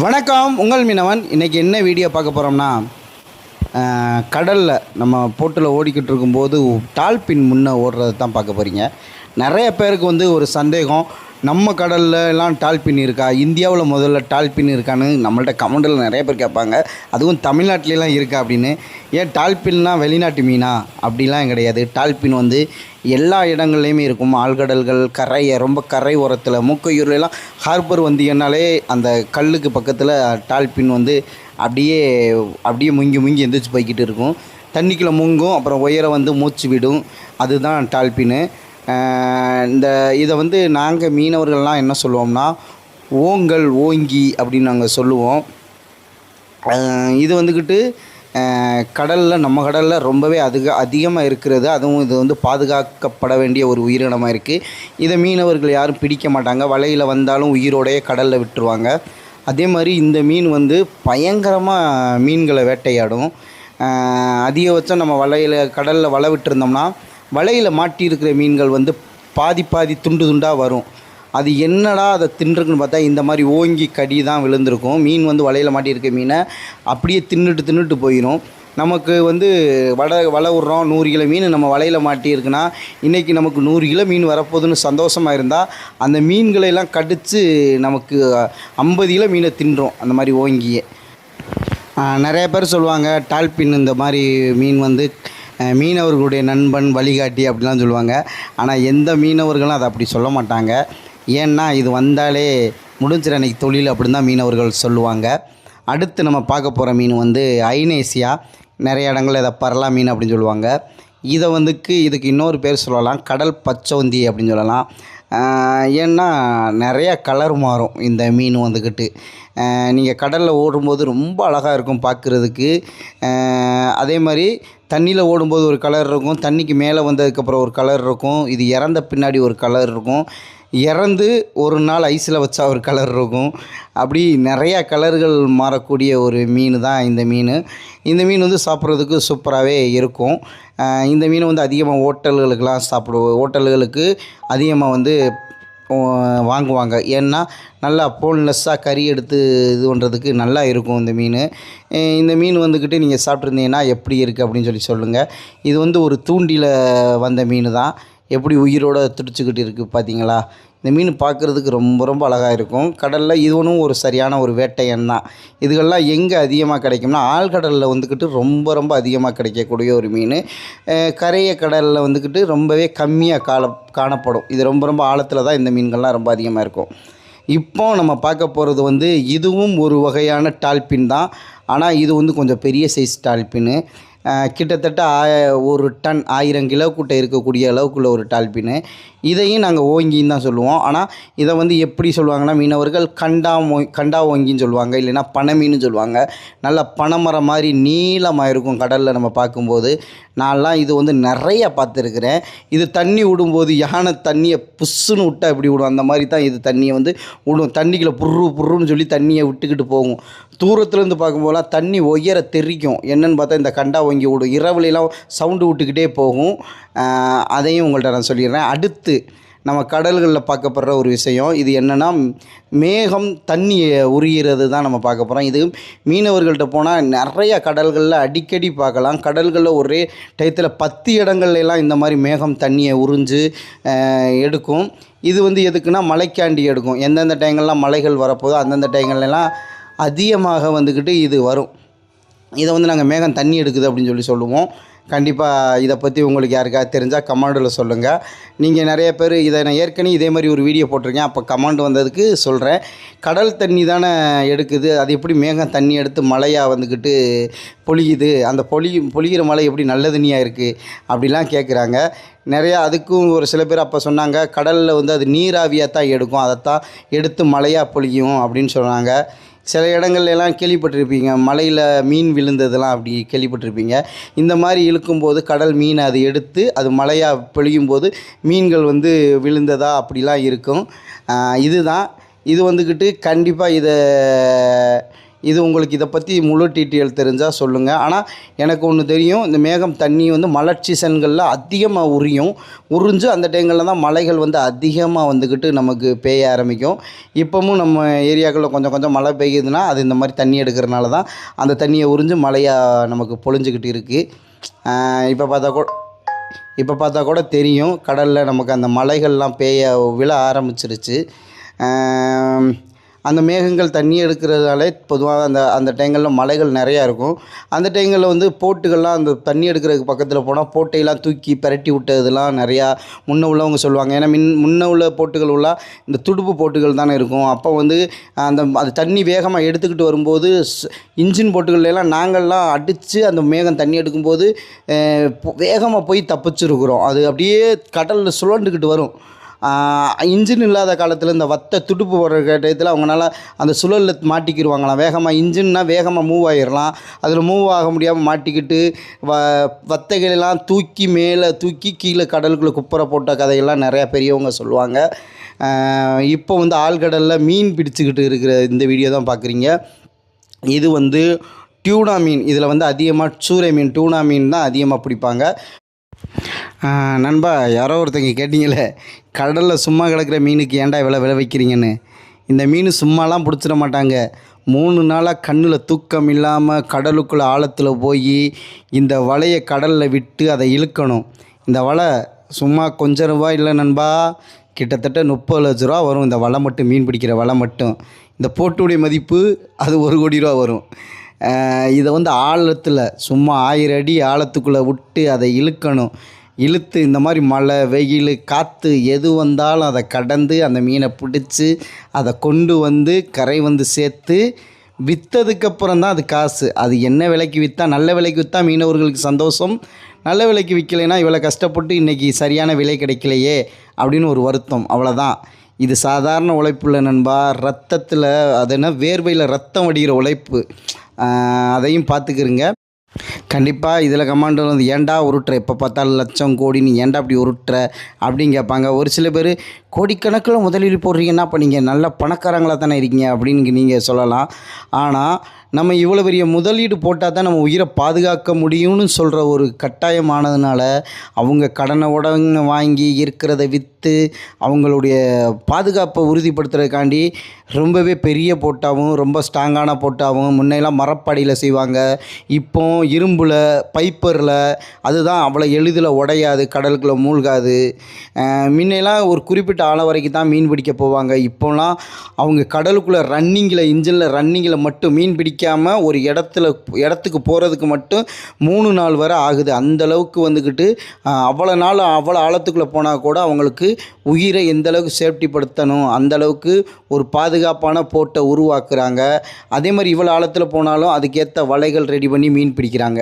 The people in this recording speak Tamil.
வணக்கம், உங்கள் மீனவன். இன்றைக்கி என்ன வீடியோ பார்க்க போகிறோம்னா, கடலில் நம்ம போட்டில் ஓடிக்கிட்டு இருக்கும்போது டால்பின் முன்னே ஓடுறது தான் பார்க்க போகிறீங்க. நிறைய பேருக்கு ஒரு சந்தேகம், நம்ம கடலில் எல்லாம் டால்பின் இருக்கா, இந்தியாவில் முதல்ல டால்பின் இருக்கான்னு நம்மள்ட்ட கமெண்டில் நிறைய பேர் கேட்பாங்க. அதுவும் தமிழ்நாட்டிலலாம் இருக்கா அப்படின்னு. ஏன் டால்பின்னா வெளிநாட்டு மீனா? அப்படிலாம் கிடையாது. டால்பின் எல்லா இடங்கள்லையுமே இருக்கும். ஆழ்கடல்கள், ரொம்ப கரை ஓரத்தில், மூக்கையூர்லாம் ஹார்பர் வந்தீங்கன்னாலே அந்த கல்லுக்கு பக்கத்தில் டால்பின் அப்படியே அப்படியே முங்கி எந்திரிச்சு போய்கிட்டு இருக்கும். தண்ணிக்குள்ளே முங்கும், அப்புறம் உயர மூச்சு விடும். அதுதான் டால்பின்னு. இதை நாங்கள் மீனவர்கள்லாம் என்ன சொல்லுவோம்னா, ஓங்கி அப்படின்னு நாங்கள் சொல்லுவோம். இது கடலில், நம்ம கடலில் ரொம்பவே அதிகமாக இருக்கிறது. அதுவும் இது பாதுகாக்கப்பட வேண்டிய ஒரு உயிரினமாக இருக்குது. இதை மீனவர்கள் யாரும் பிடிக்க மாட்டாங்க. வலையில் வந்தாலும் உயிரோடையே கடலில் விட்டுருவாங்க. அதே மாதிரி இந்த மீன் பயங்கரமாக மீன்களை வேட்டையாடும். அதிகபட்சம் நம்ம கடலில் வலை விட்டுருந்தோம்னா, வலையில் மாட்டியிருக்கிற மீன்கள் பாதி துண்டு துண்டாக வரும். அது என்னடா அதை தின்றுக்குன்னு பார்த்தா, இந்த மாதிரி ஓங்கி கடி தான் விழுந்திருக்கும். மீன் வலையில் மாட்டியிருக்க மீனை அப்படியே தின்னுட்டு போயிடும். நமக்கு வலை விட்றோம், 100 கிலோ மீன் நம்ம வலையில் மாட்டியிருக்குன்னா, இன்றைக்கி நமக்கு 100 கிலோ மீன் வரப்போகுதுன்னு சந்தோஷமாக இருந்தால், அந்த மீன்களையெல்லாம் கடித்து நமக்கு 50 கிலோ மீனை தின்றோம். அந்த மாதிரி ஓங்கியே நிறைய பேர் சொல்லுவாங்க, டால்பின் இந்த மாதிரி மீன் மீனவர்களுடைய நண்பன், வழிகாட்டி அப்படிலாம் சொல்லுவாங்க. ஆனால் எந்த மீனவர்களும் அதை அப்படி சொல்ல மாட்டாங்க. ஏன்னா இது வந்தாலே முடிஞ்சிற அன்றைக்கி தொழில் அப்படின்னு தான் மீனவர்கள் சொல்லுவாங்க. அடுத்து நம்ம பார்க்க போகிற மீன் ஐனேசியா. நிறைய இடங்களில் இதை பரலா மீன் அப்படின்னு சொல்லுவாங்க. இதுக்கு இன்னொரு பேர் சொல்லலாம், கடல் பச்சோந்தி அப்படின்னு சொல்லலாம். ஏன்னா நிறையா கலர் மாறும் இந்த மீன் நீங்கள் கடலில் ஓடும்போது ரொம்ப அழகாக இருக்கும் பார்க்குறதுக்கு. அதே மாதிரி தண்ணியில் ஓடும்போது ஒரு கலர் இருக்கும், தண்ணிக்கு மேலே வந்ததுக்கப்புறம் ஒரு கலர் இருக்கும், இது இறந்த பின்னாடி ஒரு கலர் இருக்கும், இறந்து ஒரு நாள் ஐஸில் வச்சா ஒரு கலர் இருக்கும். அப்படி நிறையா கலர்கள் மாறக்கூடிய ஒரு மீன் தான் இந்த மீன். இந்த மீன் சாப்பிட்றதுக்கு சூப்பராகவே இருக்கும். இந்த மீன் அதிகமாக ஹோட்டல்களுக்கு அதிகமாக வாங்குவாங்க. ஏன்னா நல்லா போன்லெஸ்ஸாக கறி எடுத்து இது பண்ணுறதுக்கு நல்லா இருக்கும் இந்த மீன். இந்த மீன் நீங்கள் சாப்பிட்ருந்தீங்கன்னா எப்படி இருக்குது அப்படின்னு சொல்லுங்கள். இது ஒரு தூண்டில் வந்த மீன் தான். எப்படி உயிரோடு துடிச்சிக்கிட்டு இருக்குது பார்த்தீங்களா? இந்த மீன் பார்க்குறதுக்கு ரொம்ப அழகாக இருக்கும். கடலில் இதுவனும் ஒரு சரியான ஒரு வேட்டையன் தான். இதுகள்லாம் எங்கே அதிகமாக கிடைக்கும்னா, ஆழ்கடலில் ரொம்ப அதிகமாக கிடைக்கக்கூடிய ஒரு மீன். கரைய கடலில் ரொம்பவே கம்மியாக காணப்படும். இது ரொம்ப ஆழத்தில் தான் இந்த மீன்கள்லாம் ரொம்ப அதிகமாக இருக்கும். இப்போ நம்ம பார்க்க போகிறது இதுவும் ஒரு வகையான டால்பின் தான். ஆனால் இது கொஞ்சம் பெரிய சைஸ் டால்பின்னு. கிட்டத்தட்ட 1 டன் 1000 கிலோக்கிட்ட இருக்கக்கூடிய அளவுக்குள்ள ஒரு டால்பின்னு. இதையும் நாங்கள் ஓங்கின்னு தான் சொல்லுவோம். ஆனால் இதை எப்படி சொல்லுவாங்கன்னா, மீனவர்கள் கண்டா ஓங்கின்னு சொல்லுவாங்க, இல்லைன்னா பனை மீன்னு சொல்லுவாங்க. நல்லா பனைமரம் மாதிரி நீளமாக இருக்கும் கடலில் நம்ம பார்க்கும்போது. நான்லாம் இது நிறையா பார்த்துருக்குறேன். இது தண்ணி விடும்போது யானை தண்ணியை புஷ்ஷுன்னு விட்டால் எப்படி விடும், அந்த மாதிரி தான் இது தண்ணியை விடும். தண்ணிக்குள்ளே புர்ருன்னு சொல்லி தண்ணியை விட்டுக்கிட்டு போகும். தூரத்துலேருந்து பார்க்கும்போதெல்லாம் தண்ணி உயர தெரிக்கும். என்னென்னு பார்த்தா இந்த கண்டா ஓங்கி விடும். இரவுலாம் சவுண்டு விட்டுக்கிட்டே போகும். அதையும் உங்கள்கிட்ட நான் சொல்லிடுறேன். அடுத்து நம்ம கடல்களில் பார்க்கப்படுற ஒரு விஷயம் இது என்னென்னா, மேகம் தண்ணியை உரிகிறது தான் நம்ம பார்க்க போகிறோம். இது மீனவர்கள்ட்ட போனால் நிறையா கடல்களில் அடிக்கடி பார்க்கலாம். கடல்களில் ஒரே டயத்தில் 10 இடங்கள்லாம் இந்த மாதிரி மேகம் தண்ணியை உறிஞ்சு எடுக்கும். இது எதுக்குன்னா, மழைக்காண்டி எடுக்கும். எந்தெந்த டைங்கள்லாம் மலைகள் வரப்போதோ அந்தந்த டைங்கள்லாம் அதிகமாக இது வரும். இதை நாங்கள் மேகம் தண்ணி எடுக்குது அப்படின்னு சொல்லுவோம். கண்டிப்பாக இதை பற்றி உங்களுக்கு யாருக்காவது தெரிஞ்சால் கமெண்டில் சொல்லுங்கள். நீங்கள் நிறைய பேர் இதை நான் ஏற்கனவே இதே மாதிரி ஒரு வீடியோ போட்டிருக்கேன். அப்போ கமெண்ட் வந்ததுக்கு சொல்கிறேன். கடல் தண்ணி தானே எடுக்குது, அது எப்படி மேகம் தண்ணி எடுத்து மழையாக பொழியுது, அந்த பொழிகிற மழை எப்படி நல்ல தண்ணியாக இருக்குது அப்படிலாம் கேட்குறாங்க நிறையா. அதுக்கும் ஒரு சில பேர் அப்போ சொன்னாங்க, கடலில் அது நீராவியாக தான் எடுக்கும், அதைத்தான் எடுத்து மழையாக பொழியும் அப்படின்னு சொன்னாங்க. சில இடங்கள்லாம் கேள்விப்பட்டிருப்பீங்க, மலையில் மீன் விழுந்ததெல்லாம் அப்படி கேள்விப்பட்டிருப்பீங்க. இந்த மாதிரி இழுக்கும்போது கடல் மீனை அது எடுத்து அது மழையாக பொழியும்போது மீன்கள் விழுந்ததா அப்படிலாம் இருக்கும். இதுதான் இது கண்டிப்பாக இது உங்களுக்கு இதை பற்றி முழு டீட்டெயில் தெரிஞ்சால் சொல்லுங்கள். ஆனால் எனக்கு ஒன்று தெரியும், இந்த மேகம் தண்ணி வந்து மழை சீசன்களில் அதிகமாக உறிஞ்சு அந்த டைங்களில் தான் மழைகள் வந்து அதிகமாக வந்துக்கிட்டு நமக்கு பெய்ய ஆரம்பிக்கும். இப்போவும் நம்ம ஏரியாக்களில் கொஞ்சம் கொஞ்சம் மழை பெய்யுதுன்னா அது இந்த மாதிரி தண்ணி எடுக்கிறனால தான் அந்த தண்ணியை உறிஞ்சு மழையாக நமக்கு பொழிஞ்சிக்கிட்டு இருக்குது. இப்போ பார்த்தா கூட தெரியும், கடலில் நமக்கு அந்த மலைகள்லாம் விழ ஆரம்பிச்சிருச்சு. அந்த மேகங்கள் தண்ணி எடுக்கிறதாலே பொதுவாக அந்த டைங்களில் மலைகள் நிறையா இருக்கும். அந்த டைங்களில் வந்து போட்டுகள்லாம் அந்த தண்ணி எடுக்கிறதுக்கு பக்கத்தில் போனால் போட்டையெல்லாம் தூக்கி பிரட்டி விட்டதெல்லாம் நிறையா முன்ன உள்ளவங்க சொல்லுவாங்க. ஏன்னா முன்ன உள்ள போட்டுகள் உள்ள இந்த துடுப்பு போட்டுகள் தானே இருக்கும். அப்போ வந்து அது தண்ணி வேகமாக எடுத்துக்கிட்டு வரும்போது இன்ஜின் போட்டுகள்லாம் நாங்கள்லாம் அடித்து அந்த மேகம் தண்ணி எடுக்கும்போது வேகமாக போய் தப்பிச்சிருக்கிறோம். அது அப்படியே கடலில் சுழண்டுக்கிட்டு வரும். இன்ஜின் இல்லாத காலத்தில் இந்த துடுப்பு போடுற டயத்தில் அவங்களால அந்த சுழலில் மாட்டிக்கிடுவாங்களாம். வேகமாக இன்ஜின்னா வேகமாக மூவ் ஆகிடலாம். அதில் மூவ் ஆக முடியாமல் மாட்டிக்கிட்டு வத்தைகளெல்லாம் மேலே தூக்கி கீழே கடலுக்குள்ளே குப்புற போட்ட கதையெல்லாம் நிறையா பெரியவங்க சொல்லுவாங்க. இப்போ வந்து ஆழ்கடலில் மீன் பிடிச்சிக்கிட்டு இருக்கிற இந்த வீடியோ தான் பார்க்குறீங்க. இது வந்து டியூனா மீன். இதில் வந்து அதிகமாக சூறை மீன், டியூனா மீன் தான் அதிகமாக பிடிப்பாங்க. நண்பா, யாரோ ஒருத்தங்க கேட்டிங்களே, கடலில் சும்மா கிடக்கிற மீனுக்கு ஏன்டா இவ்வளோ விலை வைக்கிறீங்கன்னு. இந்த மீன் சும்மாலாம் பிடிச்சிட மாட்டாங்க. 3 நாளாக கண்ணில் தூக்கம் இல்லாமல் கடலுக்குள்ளே ஆழத்தில் போய் இந்த வலையை கடலில் விட்டு அதை இழுக்கணும். இந்த வலை சும்மா கொஞ்சம் ரூபாய் இல்லை நண்பா, கிட்டத்தட்ட 30 லட்ச ரூபா வரும். இந்த வலை மட்டும், மீன் பிடிக்கிற வலை மட்டும். இந்த போட்டுடைய மதிப்பு அது 1 கோடி ரூபா வரும். இதை வந்து ஆழத்தில் சும்மா 1000 அடி ஆழத்துக்குள்ளே விட்டு அதை இழுத்து இந்த மாதிரி மழை, வெயில், காற்று எது வந்தாலும் அதை கடந்து அந்த மீனை பிடிச்சி அதை கொண்டு வந்து கரை வந்து சேர்த்து விற்றதுக்கப்புறம் தான் அது காசு. அது என்ன விலைக்கு விற்றா, நல்ல விலைக்கு விற்றா மீனவர்களுக்கு சந்தோஷம். நல்ல விலைக்கு விற்கலைன்னா இவ்வளோ கஷ்டப்பட்டு இன்றைக்கி சரியான விலை கிடைக்கலையே அப்படின்னு ஒரு வருத்தம், அவ்வளோதான். இது சாதாரண உழைப்பு இல்லை நண்பா. ரத்தத்தில் அது என்ன, வேர்வையில் ரத்தம் வடிகிற உழைப்பு. அதையும் பார்த்துக்கிறங்க. கண்டிப்பாக இதில் கமாண்டர் வந்து ஏன்டா உருட்டுற, எப்போ பார்த்தாலும் லட்சம் கோடி, நீ ஏன்டா அப்படி உருட்டுற அப்படின்னு கேட்பாங்க. ஒரு சில பேர் கோடிக்கணக்கில் முதலீடு போடுறீங்கன்னா அப்போ நீங்கள் நல்ல பணக்காரங்களாக தானே இருக்கீங்க அப்படின்னு நீங்கள் சொல்லலாம். ஆனால் நம்ம இவ்வளோ பெரிய முதலீடு போட்டால் தான் நம்ம உயிரை பாதுகாக்க முடியும்னு சொல்கிற ஒரு கட்டாயமானதுனால அவங்க கடனை வாங்கி இருக்கிறத விற்று அவங்களுடைய பாதுகாப்பை உறுதிப்படுத்துறதுக்காண்டி ரொம்பவே பெரிய போட்டாகவும் ரொம்ப ஸ்ட்ராங்கான போட்டாகவும் முன்னையெல்லாம் மரப்படியில் செய்வாங்க. இப்போ இரும்பில், பைப்பரில், அதுதான் அவ்வளோ எளிதில் உடையாது, கடலுக்குள்ளே மூழ்காது. முன்னையெல்லாம் ஒரு குறிப்பிட்ட ஆழம் வரைக்கும் தான் மீன் பிடிக்க போவாங்க. இப்போலாம் அவங்க கடலுக்குள்ளே இன்ஜினில் ரன்னிங்கில் மட்டும் மீன் பிடிக்காமல் ஒரு இடத்துக்கு போகிறதுக்கு மட்டும் 3 நாள் வரை ஆகுது. அந்தளவுக்கு வந்துக்கிட்டு அவ்வளோ நாள் அவ்வளோ ஆழத்துக்குள்ளே போனால் கூட அவங்களுக்கு உயிரை எந்தளவுக்கு சேஃப்டி படுத்தணும் அந்தளவுக்கு ஒரு பாதுகாப்பான போட்டை உருவாக்குறாங்க. அதே மாதிரி இவ்வளோ ஆழத்தில் போனாலும் அதுக்கேற்ற வலைகள் ரெடி பண்ணி மீன் பிடிக்கிறாங்க.